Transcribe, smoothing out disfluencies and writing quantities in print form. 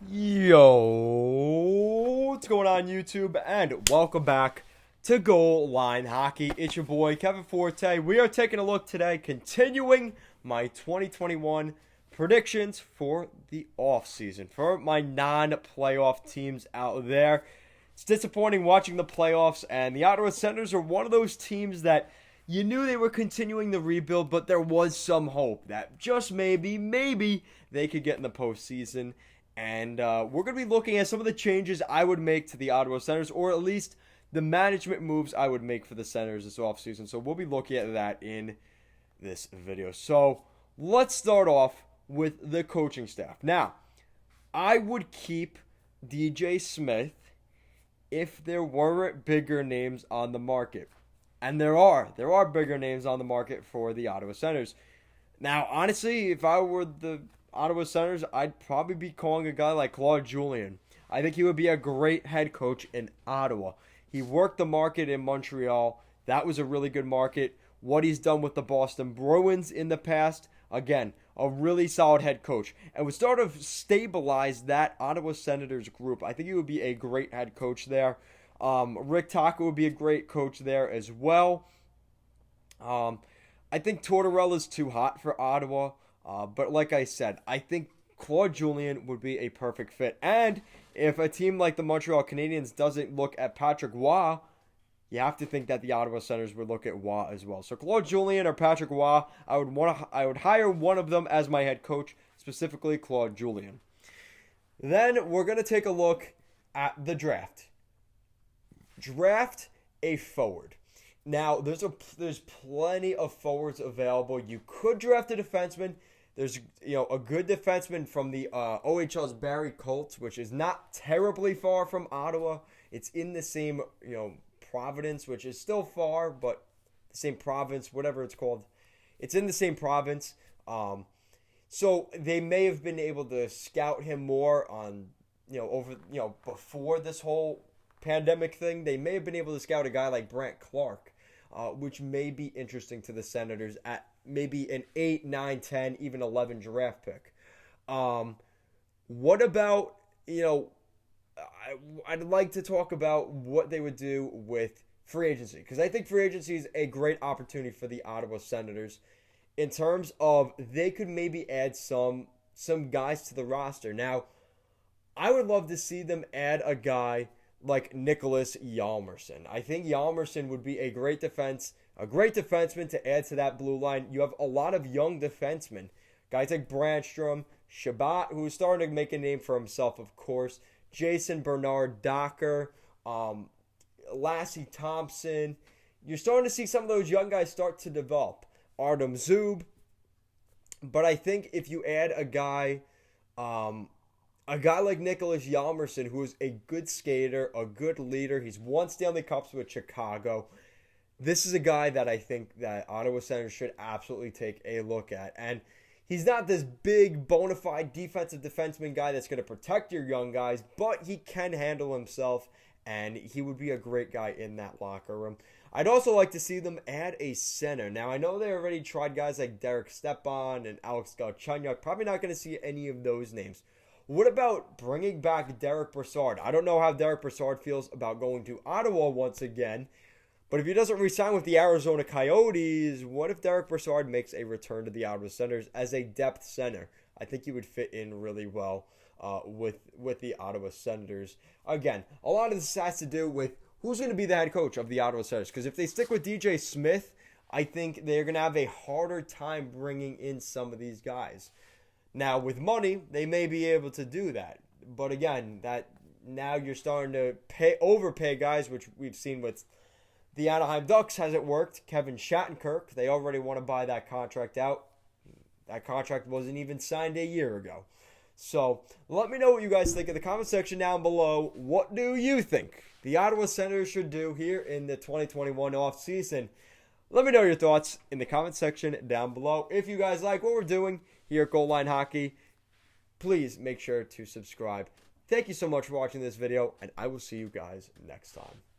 Yo, what's going on YouTube? And welcome back to Goal Line Hockey. It's your boy Kevin Forte. We are taking a look today, continuing my 2021 predictions for the offseason for my non-playoff teams out there. It's disappointing watching the playoffs, and the Ottawa Senators are one of those teams that you knew they were continuing the rebuild, but there was some hope that just maybe they could get in the postseason. And we're going to be looking at some of the changes I would make to the Ottawa Senators, or at least the management moves I would make for the Senators this offseason. So we'll be looking at that in this video. So let's start off with the coaching staff. Now, I would keep DJ Smith if there weren't bigger names on the market. And there are bigger names on the market for the Ottawa Senators. Now, honestly, if I were the Ottawa Senators, I'd probably be calling a guy like Claude Julien. I think he would be a great head coach in Ottawa. He worked the market in Montreal. That was a really good market. What he's done with the Boston Bruins in the past, again, a really solid head coach. And would sort of stabilize that Ottawa Senators group. I think he would be a great head coach there. Rick Tocchet would be a great coach there as well. I think Tortorella's too hot for Ottawa. But like I said, I think Claude Julien would be a perfect fit. And if a team like the Montreal Canadiens doesn't look at Patrick Roy, you have to think that the Ottawa Senators would look at Roy as well. So Claude Julien or Patrick Roy, I would hire one of them as my head coach, specifically Claude Julien. Then we're going to take a look at the draft. Draft a forward. Now, there's plenty of forwards available. You could draft a defenseman. There's a good defenseman from the OHL's Barrie Colts, which is not terribly far from Ottawa. It's in the same province, which is still far, but the same province, whatever it's called. It's in the same province. So they may have been able to scout him more on before this whole pandemic thing. They may have been able to scout a guy like Brant Clark, which may be interesting to the Senators at maybe an 8, 9, 10, even 11 draft pick. What about, I'd like to talk about what they would do with free agency, because I think free agency is a great opportunity for the Ottawa Senators in terms of they could maybe add some guys to the roster. Now, I would love to see them add a guy like Nicholas Hjalmarsson. I think Hjalmarsson would be a great defenseman to add to that blue line. You have a lot of young defensemen. Guys like Brandstrom, Shabbat, who's starting to make a name for himself, of course. Jason Bernard Docker, Lassie Thompson. You're starting to see some of those young guys start to develop. Artem Zub. But I think if you add a guy like Nicholas Hjalmarsson, who is a good skater, a good leader. He's won Stanley Cups with Chicago. This is a guy that I think that Ottawa Senators should absolutely take a look at. And he's not this big, bona fide defensive defenseman guy that's going to protect your young guys, but he can handle himself, and he would be a great guy in that locker room. I'd also like to see them add a center. Now, I know they already tried guys like Derek Stepan and Alex Galchenyuk. Probably not going to see any of those names. What about bringing back Derek Brassard? I don't know how Derek Brassard feels about going to Ottawa once again, but if he doesn't re-sign with the Arizona Coyotes, what if Derek Brassard makes a return to the Ottawa Senators as a depth center? I think he would fit in really well with the Ottawa Senators. Again, a lot of this has to do with who's going to be the head coach of the Ottawa Senators, because if they stick with DJ Smith, I think they're going to have a harder time bringing in some of these guys. Now, with money, they may be able to do that. But again, that now you're starting to overpay guys, which we've seen with the Anaheim Ducks hasn't worked. Kevin Shattenkirk, they already want to buy that contract out. That contract wasn't even signed a year ago. So let me know what you guys think in the comment section down below. What do you think the Ottawa Senators should do here in the 2021 offseason? Let me know your thoughts in the comment section down below. If you guys like what we're doing here at Goal Line Hockey, please make sure to subscribe. Thank you so much for watching this video, and I will see you guys next time.